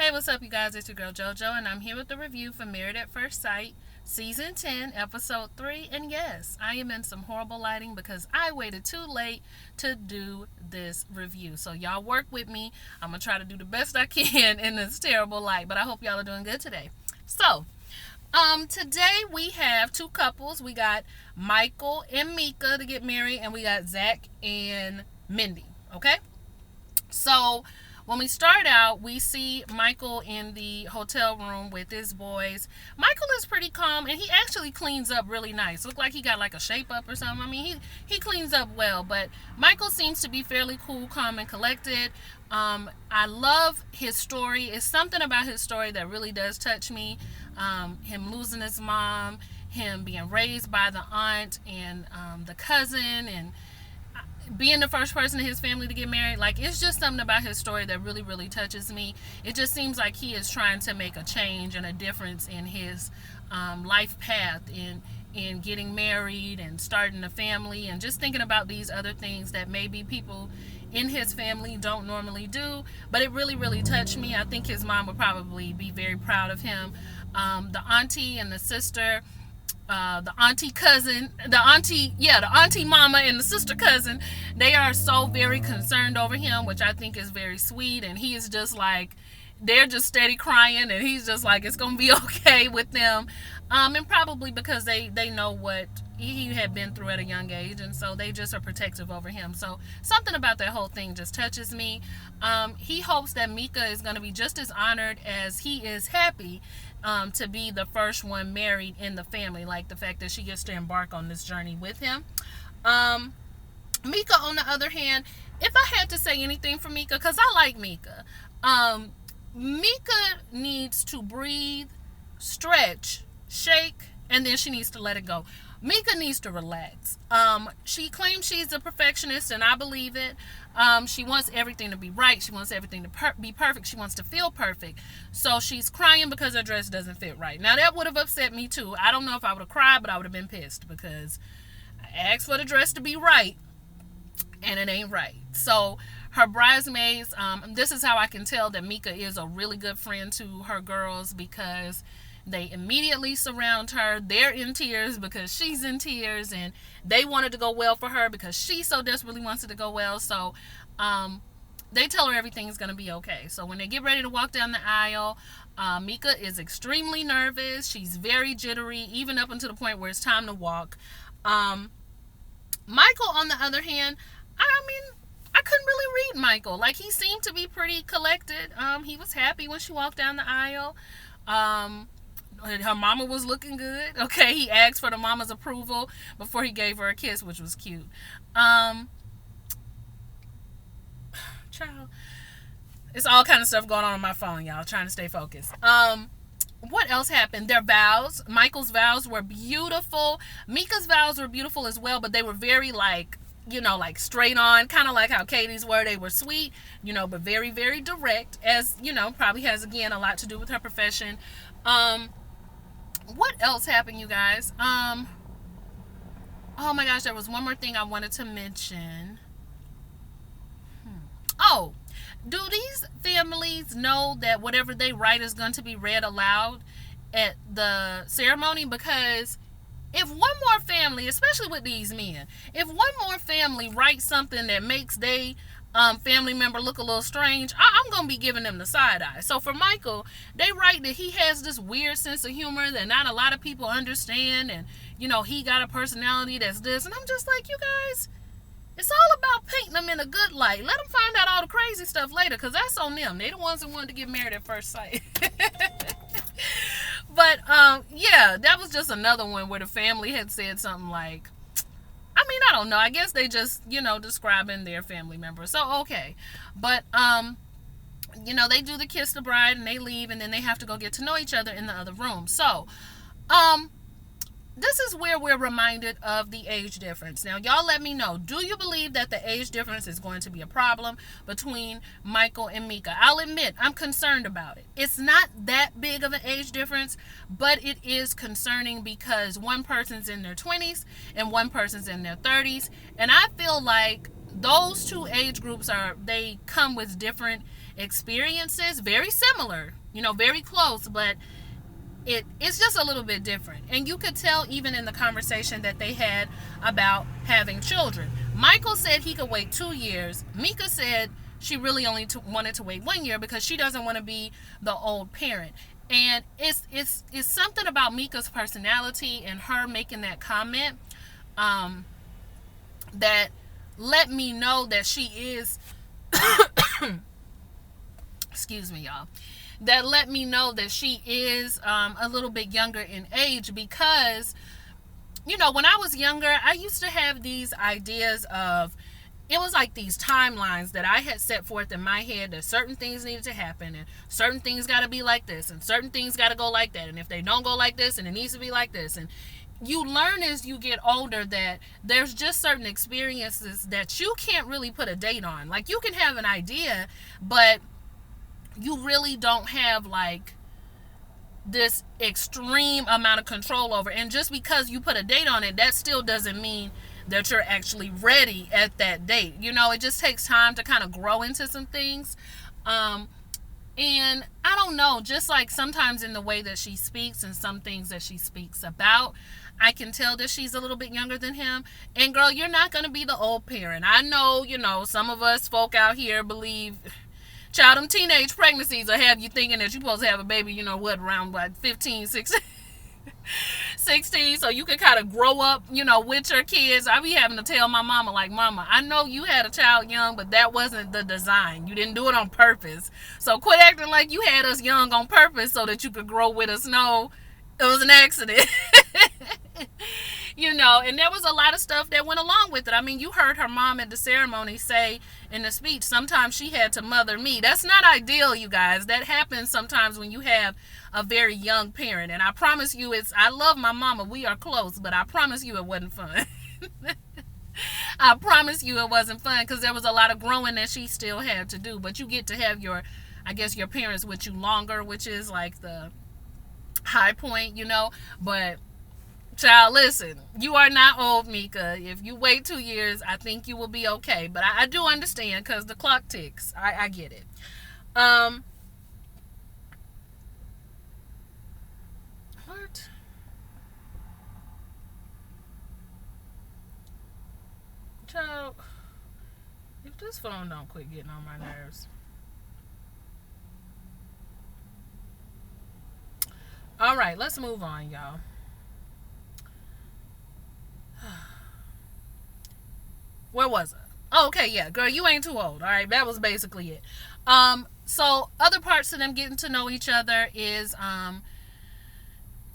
Hey, what's up, you guys? It's your girl JoJo, and I'm here with the review for Married at First Sight, Season 10, Episode 3. And yes, I am in some horrible lighting because I waited too late to do this review. So, y'all work with me. I'm going to try to do the best I can in this terrible light, but I hope y'all are doing good today. So, today we have two couples. We got Michael and Meka to get married, and we got Zach and Mindy. Okay? So, when we start out, we see Michael in the hotel room with his boys. Michael is pretty calm, and he actually cleans up really nice. Look like he got like a shape up or something. I mean, he cleans up well, but Michael seems to be fairly cool, calm, and collected. I love his story. It's something about his story that really does touch me. Him losing his mom, him being raised by the aunt and the cousin, and being the first person in his family to get married. Like, it's just something about his story that really, really touches me. It just seems like he is trying to make a change and a difference in his life path, in getting married and starting a family, and just thinking about these other things that maybe people in his family don't normally do. But it really, really touched me. I think his mom would probably be very proud of him. The auntie and the sister, the auntie mama and the sister cousin, they are so very concerned over him, which I think is very sweet. And he is just like, they're just steady crying, and he's just like, it's gonna be okay with them. And probably because they know what he had been through at a young age, and so they just are protective over him. So something about that whole thing just touches me. He hopes that Meka is going to be just as honored as he is happy to be the first one married in the family, like the fact that she gets to embark on this journey with him. Meka, on the other hand, if I had to say anything for Meka, because I like Meka, Meka needs to breathe, stretch, shake, and then she needs to let it go. Meka needs to relax. She claims she's a perfectionist, and I believe it. She wants everything to be right. She wants everything to be perfect. She wants to feel perfect. So she's crying because her dress doesn't fit right. Now, that would have upset me too. I don't know if I would have cried, but I would have been pissed because I asked for the dress to be right, and it ain't right. So her bridesmaids, this is how I can tell that Meka is a really good friend to her girls, because they immediately surround her. They're in tears because she's in tears, and they wanted to go well for her because she so desperately wants it to go well. So they tell her everything's going to be okay. So when they get ready to walk down the aisle, Meka is extremely nervous. She's very jittery, even up until the point where it's time to walk. Michael, on the other hand, I couldn't really read Michael. Like, he seemed to be pretty collected. He was happy when she walked down the aisle. Her mama was looking good. Okay, he asked for the mama's approval before he gave her a kiss, which was cute. Child, it's all kind of stuff going on my phone, y'all. Trying to stay focused. What else happened? Their vows. Michael's vows were beautiful. Meka's vows were beautiful as well, but they were very like straight on, kind of like how Katie's were. They were sweet, but very, very direct, as, probably has, again, a lot to do with her profession. What else happened, you guys? Oh my gosh, there was one more thing I wanted to mention. Oh, do these families know that whatever they write is going to be read aloud at the ceremony? Because if one more family, especially with these men, if one more family writes something that makes they family member look a little strange, I'm going to be giving them the side eye. So for Michael, they write that he has this weird sense of humor that not a lot of people understand, and, he got a personality that's this. And I'm just like, you guys, it's all about painting them in a good light. Let them find out all the crazy stuff later, because that's on them. They the ones that wanted to get married at first sight. But, yeah, that was just another one where the family had said something like, I don't know. I guess they just, describing their family member. So, okay. But, they do the kiss the bride, and they leave, and then they have to go get to know each other in the other room. So, this is where we're reminded of the age difference. Now, y'all let me know. Do you believe that the age difference is going to be a problem between Michael and Meka? I'll admit, I'm concerned about it. It's not that big of an age difference, but it is concerning because one person's in their 20s and one person's in their 30s. And I feel like those two age groups they come with different experiences, very similar, very close, but it's just a little bit different. And you could tell even in the conversation that they had about having children. Michael said he could wait 2 years. Meka said she really only wanted to wait 1 year because she doesn't want to be the old parent. And it's something about Meka's personality and her making that comment that let me know that she is excuse me, y'all, that let me know that she is a little bit younger in age, because when I was younger, I used to have these ideas of, it was like these timelines that I had set forth in my head, that certain things needed to happen and certain things got to be like this and certain things got to go like that, and if they don't go like this, and it needs to be like this. And you learn as you get older that there's just certain experiences that you can't really put a date on. Like, you can have an idea, but you really don't have like this extreme amount of control over. And just because you put a date on it, that still doesn't mean that you're actually ready at that date. It just takes time to kind of grow into some things. And I don't know, just like sometimes in the way that she speaks and some things that she speaks about, I can tell that she's a little bit younger than him. And girl, you're not going to be the old parent. I know, some of us folk out here believe, child, them teenage pregnancies will have you thinking that you're supposed to have a baby, around 15, 16, so you can kind of grow up, with your kids. I be having to tell my mama, like, Mama, I know you had a child young, but that wasn't the design. You didn't do it on purpose. So quit acting like you had us young on purpose so that you could grow with us. No, it was an accident. And there was a lot of stuff that went along with it. I mean, you heard her mom at the ceremony say in the speech, sometimes she had to mother me. That's not ideal, you guys. That happens sometimes when you have a very young parent. And I promise you, I love my mama. We are close, but I promise you it wasn't fun. I promise you it wasn't fun, because there was a lot of growing that she still had to do. But you get to have your parents with you longer, which is like the high point, But child, listen, you are not old, Meka. If you wait 2 years, I think you will be okay. But I do understand, because the clock ticks. I get it. What? Child, if this phone don't quit getting on my nerves. All right, let's move on, y'all. Where was I? Oh, okay, yeah, girl, you ain't too old. All right, that was basically it. So other parts of them getting to know each other is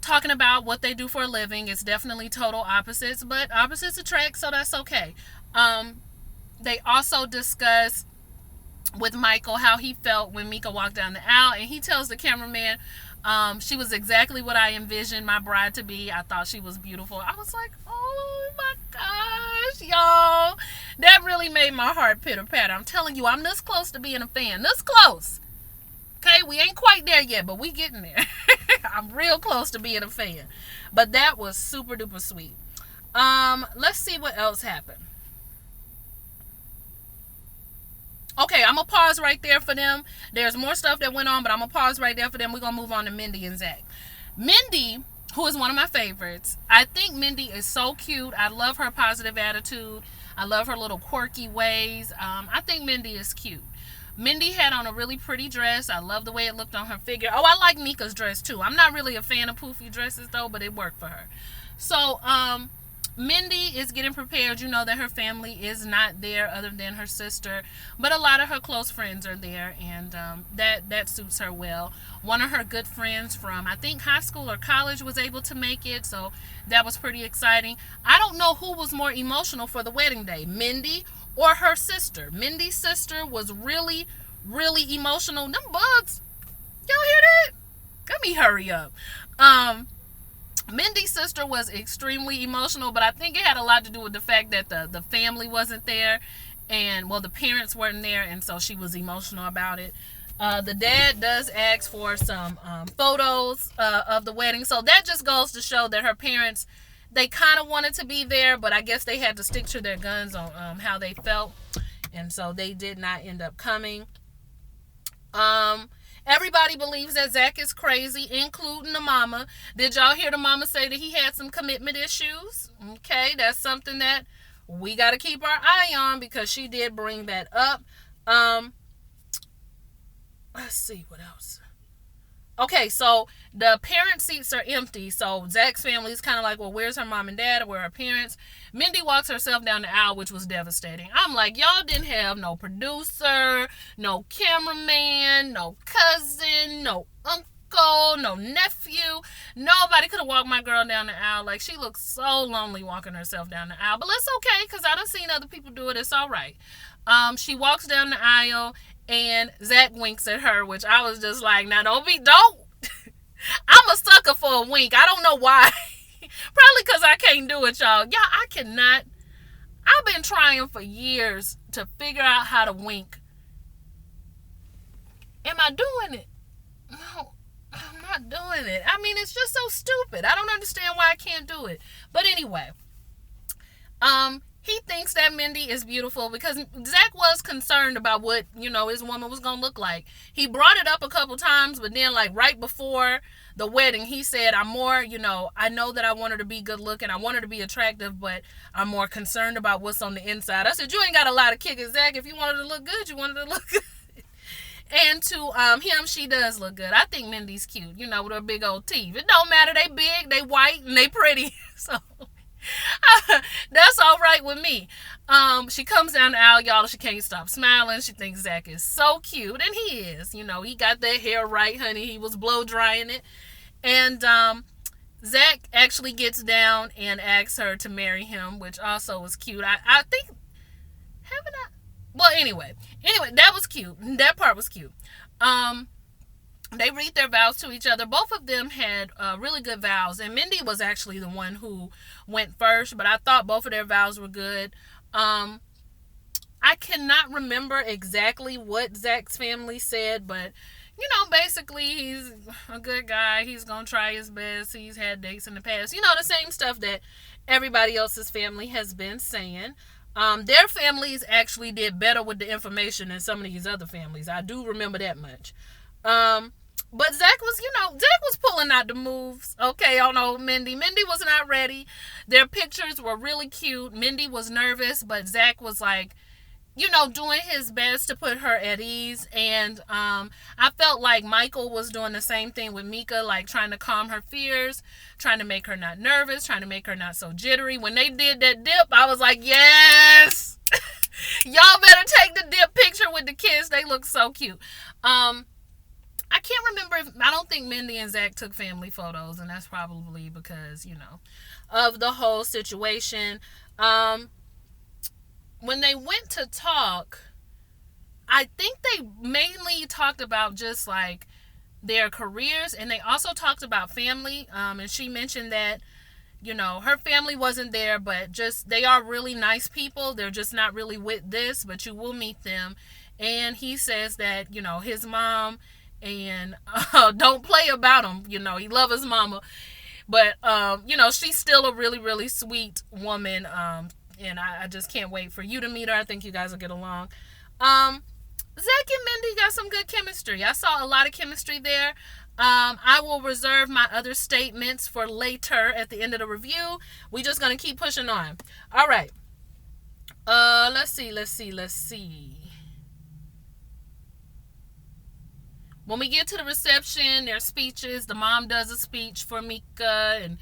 talking about what they do for a living. It's definitely total opposites, but opposites attract, so that's okay. They also discuss with Michael how he felt when Meka walked down the aisle, and he tells the cameraman, she was exactly what I envisioned my bride to be. I thought she was beautiful. I was like, oh my gosh, y'all. That really made my heart pitter patter. I'm telling you, I'm this close to being a fan. This close. Okay, we ain't quite there yet, but we getting there. I'm real close to being a fan. But that was super duper sweet. Let's see what else happened. Okay, I'm going to pause right there for them. There's more stuff that went on, but I'm going to pause right there for them. We're going to move on to Mindy and Zach. Mindy, who is one of my favorites. I think Mindy is so cute. I love her positive attitude. I love her little quirky ways. I think Mindy is cute. Mindy had on a really pretty dress. I love the way it looked on her figure. Oh, I like Meka's dress too. I'm not really a fan of poofy dresses though, but it worked for her. So, Mindy is getting prepared. You know that her family is not there other than her sister, but a lot of her close friends are there, and that suits her well. One of her good friends from, I think, high school or college was able to make it, so that was pretty exciting. I don't know who was more emotional for the wedding day, Mindy or her sister. Mindy's sister was really, really emotional. Them bugs, y'all hear that? Let me hurry up. Mindy's sister was extremely emotional, but I think it had a lot to do with the fact that the family wasn't there, and, well, the parents weren't there, and so she was emotional about it. The dad does ask for some photos of the wedding, so that just goes to show that her parents, they kind of wanted to be there, but I guess they had to stick to their guns on how they felt, and so they did not end up coming. Um, Everybody believes that Zach is crazy, including the mama. Did y'all hear the mama say that he had some commitment issues? Okay, that's something that we got to keep our eye on because she did bring that up. Let's see what else. Okay, so the parent seats are empty. So Zach's family is kind of like, well, where's her mom and dad, or where are her parents? Mindy walks herself down the aisle, which was devastating. I'm like, y'all didn't have no producer, no cameraman, no cousin, no uncle, no nephew. Nobody could have walked my girl down the aisle. Like, she looks so lonely walking herself down the aisle. But it's okay, because I done seen other people do it. It's all right. She walks down the aisle, and Zach winks at her, which I was just like, now don't. I'm a sucker for a wink. I don't know why. Probably because I can't do it, y'all. I cannot. I've been trying for years to figure out how to wink. Am I doing it? No, I'm not doing it. I mean, it's just so stupid. I don't understand why I can't do it. But anyway, he thinks that Mindy is beautiful because Zach was concerned about what, his woman was going to look like. He brought it up a couple times, but then, like, right before the wedding, he said, I'm more, I know that I want her to be good looking. I want her to be attractive, but I'm more concerned about what's on the inside. I said, you ain't got a lot of kick it, Zach. If you want her to look good, you want her to look good. And to him, she does look good. I think Mindy's cute, with her big old teeth. It don't matter. They big, they white, and they pretty. So that's all right with me. She comes down the aisle, y'all. She can't stop smiling. She thinks Zach is so cute, and he is. He got that hair right, honey. He was blow drying it. And Zach actually gets down and asks her to marry him, which also was cute. I think, haven't I? Well, anyway, that was cute. That part was cute. They read their vows to each other. Both of them had really good vows, and Mindy was actually the one who went first, but I thought both of their vows were good. I cannot remember exactly what Zach's family said, but basically he's a good guy. He's gonna try his best. He's had dates in the past. The same stuff that everybody else's family has been saying. Their families actually did better with the information than some of these other families. I do remember that much. But Zach was pulling out the moves. Okay, on old Mindy. Mindy was not ready. Their pictures were really cute. Mindy was nervous, but Zach was like, doing his best to put her at ease. And I felt like Michael was doing the same thing with Meka, like trying to calm her fears, trying to make her not nervous, trying to make her not so jittery. When they did that dip, I was like, yes! Y'all better take the dip picture with the kids. They look so cute. I can't remember I don't think Mindy and Zach took family photos, and that's probably because, of the whole situation. When they went to talk, I think they mainly talked about just like their careers, and they also talked about family. And she mentioned that, her family wasn't there, but just they are really nice people. They're just not really with this, but you will meet them. And he says that, his mom and don't play about him. He loves his mama. But, she's still a really, really sweet woman. And I just can't wait for you to meet her. I think you guys will get along. Zach and Mindy got some good chemistry. I saw a lot of chemistry there. I will reserve my other statements for later at the end of the review. We're just going to keep pushing on. All right. Let's see. When we get to the reception, there's speeches. The mom does a speech for Meka, and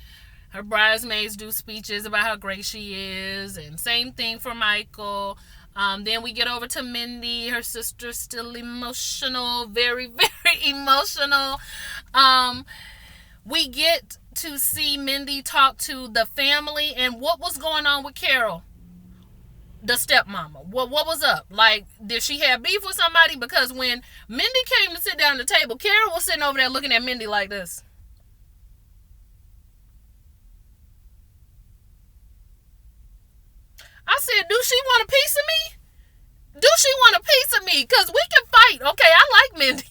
her bridesmaids do speeches about how great she is, and same thing for Michael. Then we get over to Mindy. Her sister's still emotional, very, very emotional. We get to see Mindy talk to the family and what was going on with Carol, the stepmama. What was up? Like, did she have beef with somebody? Because when Mindy came to sit down at the table, Carol was sitting over there looking at Mindy like this. I said, do she want a piece of me? Do she want a piece of me? Because we can fight. Okay, I like Mindy.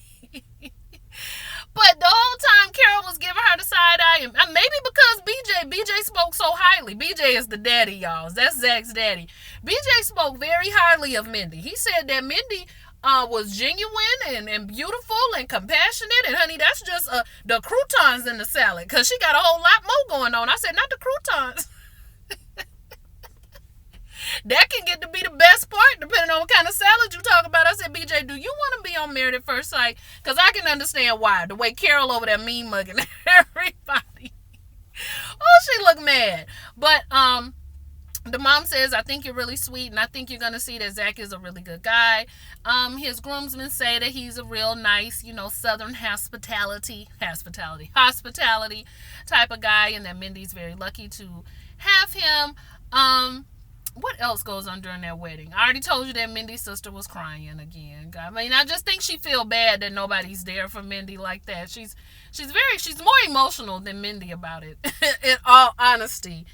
But the whole time Carol was giving her the side eye. And maybe because BJ spoke so highly. BJ is the daddy, y'all. That's Zach's daddy. BJ spoke very highly of Mindy. He said that Mindy was genuine and beautiful and compassionate. And honey, that's just the croutons in the salad, because she got a whole lot more going on. I said, not the croutons. That can get to be the best part, depending on what kind of salad you talk about. I said, BJ, do you want to be on Married at First Sight? Because I can understand why. The way Carol over there mean mugging everybody. Oh, she looked mad. But the mom says, I think you're really sweet, and I think you're going to see that Zach is a really good guy. His groomsmen say that he's a real nice, Southern hospitality type of guy, and that Mindy's very lucky to have him. What else goes on during that wedding? I already told you that Mindy's sister was crying again. I mean, I just think she feel bad that nobody's there for Mindy like that. She's more emotional than Mindy about it, in all honesty.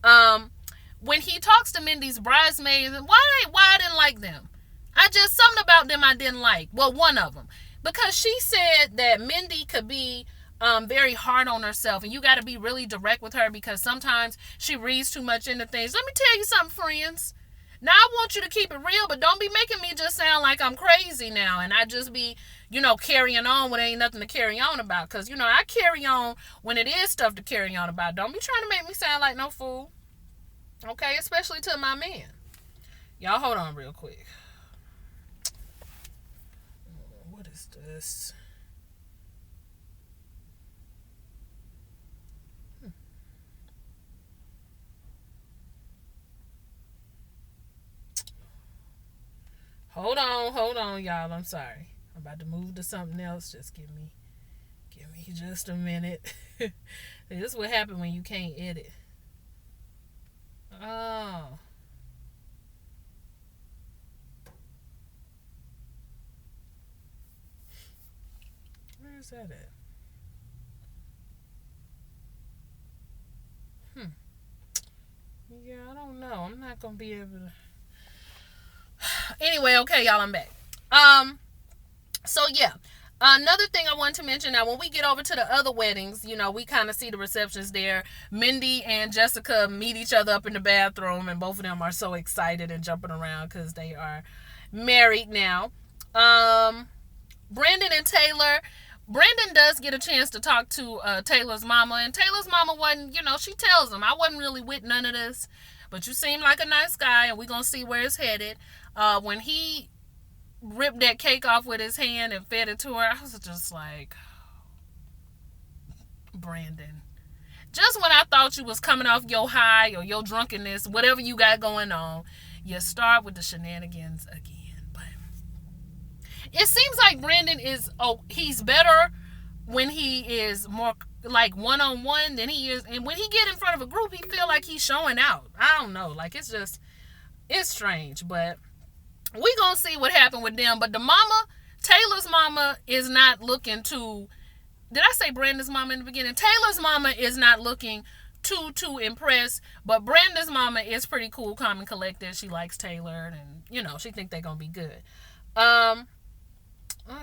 When he talks to Mindy's bridesmaids, why I didn't like them? Something about them I didn't like. Well, one of them. Because she said that Mindy could be very hard on herself, and you got to be really direct with her, because sometimes she reads too much into things. Let me tell you something, friends. Now, I want you to keep it real, but don't be making me just sound like I'm crazy now, and I just be, carrying on when there ain't nothing to carry on about. Because, I carry on when it is stuff to carry on about. Don't be trying to make me sound like no fool. Okay, especially to my man. Y'all hold on real quick. What is this? Hold on, y'all. I'm sorry. I'm about to move to something else. Just give me just a minute. This is what happens when you can't edit. Oh. Where is that at? Yeah, I don't know. I'm not going to be able to. Anyway, okay, y'all, I'm back. So yeah. Another thing I wanted to mention, now when we get over to the other weddings, we kind of see the receptions there. Mindy and Jessica meet each other up in the bathroom, and both of them are so excited and jumping around because they are married now. Brandon and Taylor. Brandon does get a chance to talk to Taylor's mama, and Taylor's mama wasn't, she tells him, I wasn't really with none of this, but you seem like a nice guy, and we're going to see where it's headed. When he ripped that cake off with his hand and fed it to her, I was just like, Brandon, just when I thought you was coming off your high or your drunkenness, whatever you got going on, you start with the shenanigans again. But it seems like Brandon he's better when he is more like one-on-one than he is, and when he get in front of a group, he feel like he's showing out. I don't know, like it's strange, but we gonna see what happened with them. But the mama, Taylor's mama, is not looking to. Did I say Brandon's mama in the beginning? Taylor's mama is not looking too impressed, but Brandon's mama is pretty cool, calm, and collected. She likes Taylor, and she think they're gonna be good. Let's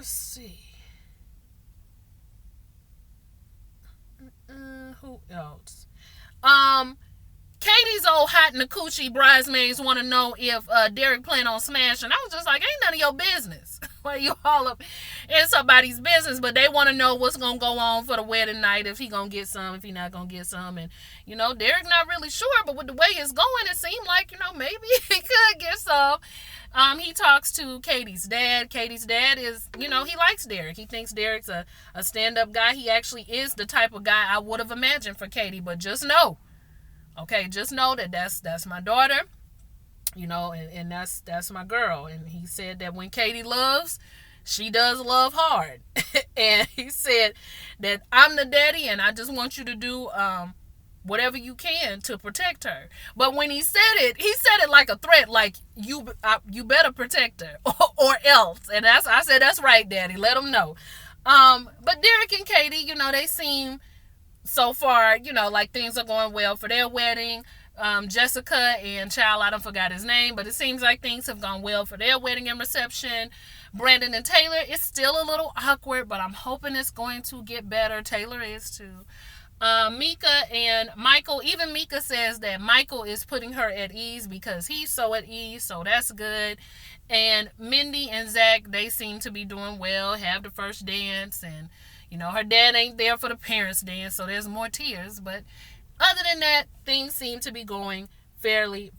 see. Who else? Katie's old hot in the coochie bridesmaids want to know if Derek plan on smashing. I was just like, ain't none of your business. Why you all up in somebody's business? But they want to know what's going to go on for the wedding night, if he going to get some, if he not going to get some. And, Derek not really sure, but with the way it's going, it seemed like, maybe he could get some. He talks to Katie's dad. Katie's dad is, he likes Derek. He thinks Derek's a stand-up guy. He actually is the type of guy I would have imagined for Katie, but just know. Okay, just know that that's my daughter, and that's my girl. And he said that when Katie loves, she does love hard. And he said that I'm the daddy, and I just want you to do whatever you can to protect her. But when he said it like a threat, like you better protect her or else. And I said, that's right, Daddy. Let him know. But Derek and Katie, they seem so far, like things are going well for their wedding. Jessica and I don't forgot his name, but it seems like things have gone well for their wedding and reception. Brandon and Taylor, it's still a little awkward, but I'm hoping it's going to get better. Taylor is too. Meka and Michael, even Meka says that Michael is putting her at ease because he's so at ease, so that's good. And Mindy and Zach, they seem to be doing well, have the first dance, and her dad ain't there for the parents' dance, so there's more tears. But other than that, things seem to be going fairly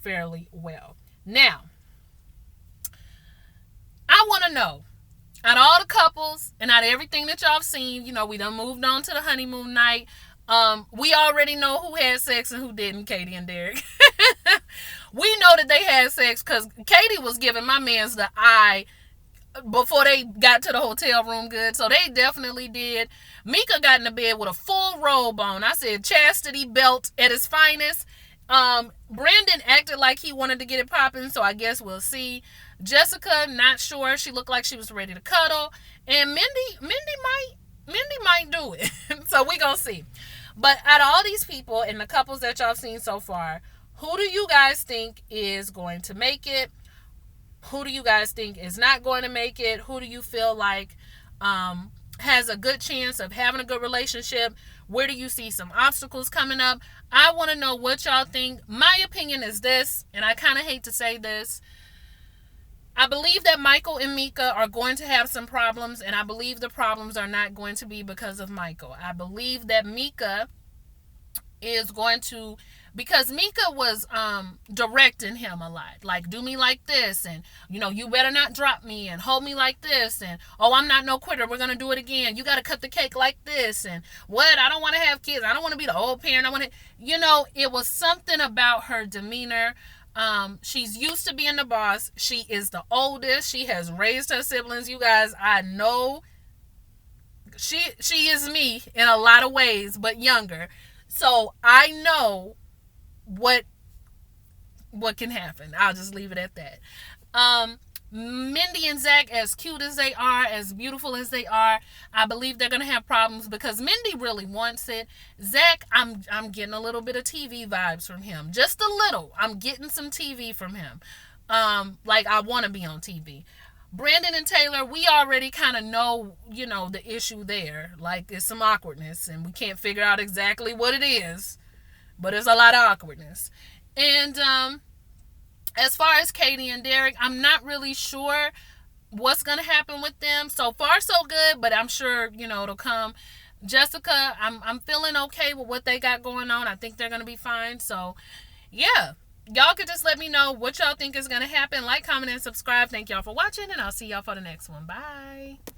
well. Now, I want to know, out of all the couples and out of everything that y'all have seen, we done moved on to the honeymoon night. We already know who had sex and who didn't, Katie and Derek. We know that they had sex because Katie was giving my mans the eye before they got to the hotel room good. So they definitely did. Meka got in the bed with a full robe on. I said chastity belt at its finest. Brandon acted like he wanted to get it popping, so I guess we'll see. Jessica, not sure. She looked like she was ready to cuddle. And Mindy might do it. So we gonna see. But out of all these people and the couples that y'all seen so far, who do you guys think is going to make it? Who do you guys think is not going to make it? Who do you feel like has a good chance of having a good relationship? Where do you see some obstacles coming up? I want to know what y'all think. My opinion is this, and I kind of hate to say this. I believe that Michael and Meka are going to have some problems, and I believe the problems are not going to be because of Michael. I believe that Meka is going to, because Meka was directing him a lot, like, do me like this, and you better not drop me, and hold me like this, and oh, I'm not no quitter, we're gonna do it again, you gotta cut the cake like this, and what, I don't want to have kids, I don't want to be the old parent, I want to, it was something about her demeanor. She's used to being the boss. She is the oldest. She has raised her siblings. You guys, I know she is me in a lot of ways, but younger. So I know what can happen. I'll just leave it at that. Mindy and Zach, as cute as they are, as beautiful as they are, I believe they're gonna have problems because Mindy really wants it. Zach, I'm getting a little bit of TV vibes from him, just a little. I'm getting some TV from him. Like I want to be on TV. Brandon and Taylor, we already kind of know, the issue there. Like it's some awkwardness, and we can't figure out exactly what it is, but there's a lot of awkwardness. And as far as Katie and Derek, I'm not really sure what's going to happen with them. So far, so good, but I'm sure, it'll come. Jessica, I'm feeling okay with what they got going on. I think they're going to be fine. So, yeah. Y'all could just let me know what y'all think is going to happen. Like, comment, and subscribe. Thank y'all for watching, and I'll see y'all for the next one. Bye.